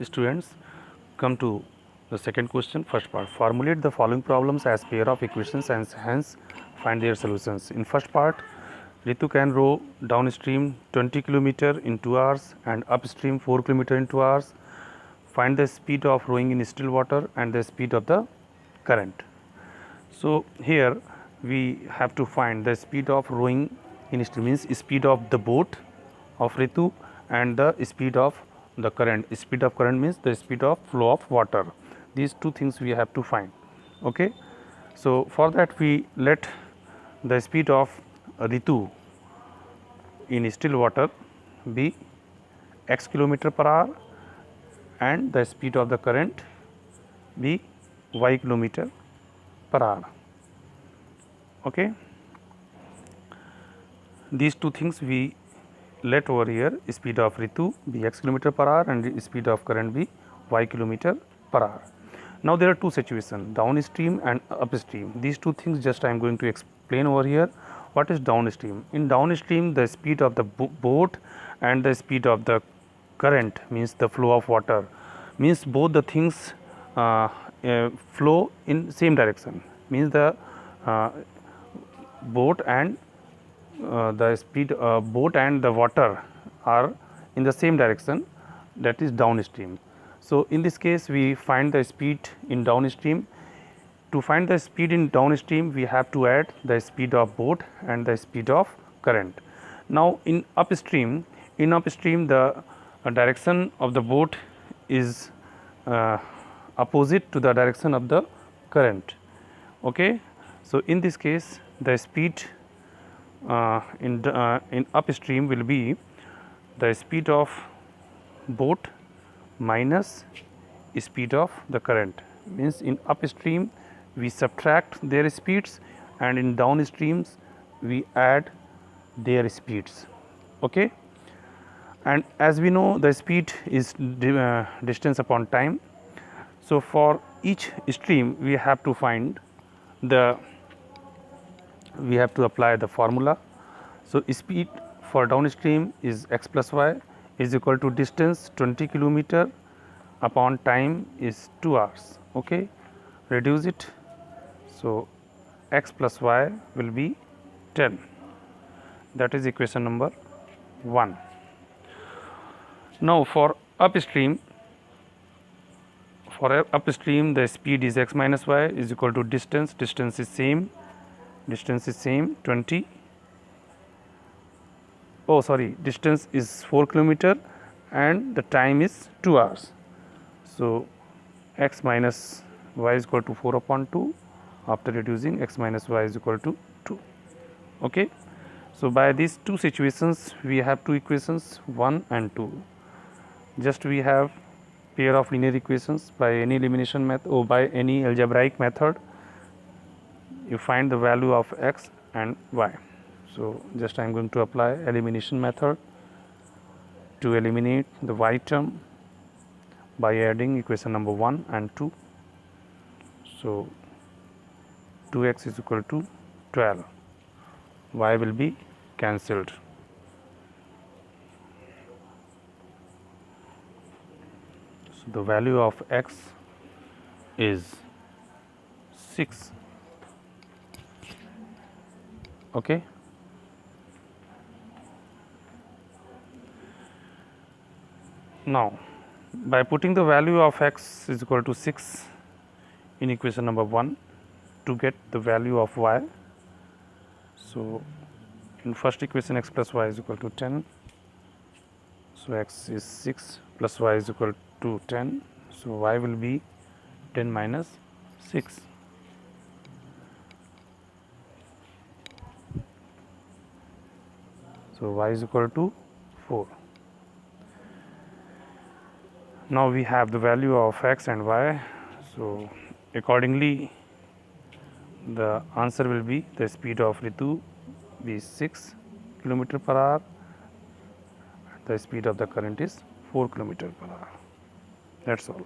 Students, come to the second question, first part. Formulate the following problems as pair of equations and hence find their solutions. In first part, Ritu can row downstream 20 km in 2 hours and upstream 4 km in 2 hours. Find the speed of rowing in still water and the speed of the current. So here we have to find the speed of rowing in still, means speed of the boat of Ritu and the speed of the current. Speed of current means the speed of flow of water. These two things we have to find. Okay. So for that we let the speed of Ritu in still water be x kilometer per hour and the speed of the current be y kilometer per hour. Okay. These two things we let over here, speed of Ritu be x kilometer per hour and speed of current be y kilometer per hour. Now there are two situations, downstream and upstream. These two things just I am going to explain over here. What is downstream? In downstream, the speed of the boat and the speed of the current, means the flow of water, means both the things flow in same direction, means the boat and the speed boat and the water are in the same direction, that is downstream. So in this case we find the speed in downstream. To find the speed in downstream we have to add the speed of boat and the speed of current. Now in upstream the direction of the boat is opposite to the direction of the current. Okay. So in this case the speed in upstream will be the speed of boat minus speed of the current, means in upstream we subtract their speeds and in downstreams we add their speeds. Okay. And as we know the speed is distance upon time. So for each stream we have to find the apply the formula. So speed for downstream is x plus y is equal to distance 20 kilometer upon time is 2 hours. Okay. Reduce it. So x plus y will be 10. That is equation number 1. Now for upstream the speed is x minus y is equal to distance is same 20. Oh sorry, distance is 4 kilometer and the time is 2 hours. So x minus y is equal to 4 upon 2. After reducing, x minus y is equal to 2. Okay. So by these two situations we have two equations 1 and 2. Just we have pair of linear equations by any elimination method or by any algebraic method you find the value of x and y. So just I am going to apply elimination method to eliminate the y term by adding equation number 1 and 2. So 2x is equal to 12, y will be cancelled. So the value of x is 6. Okay. Now by putting the value of x is equal to 6 in equation number 1 to get the value of y. So in first equation x plus y is equal to 10. So x is 6 plus y is equal to 10. So y will be 10 minus 6. So y is equal to 4. Now we have the value of x and y. So accordingly the answer will be the speed of Ritu be 6 kilometer per hour. The speed of the current is 4 kilometer per hour. That's all.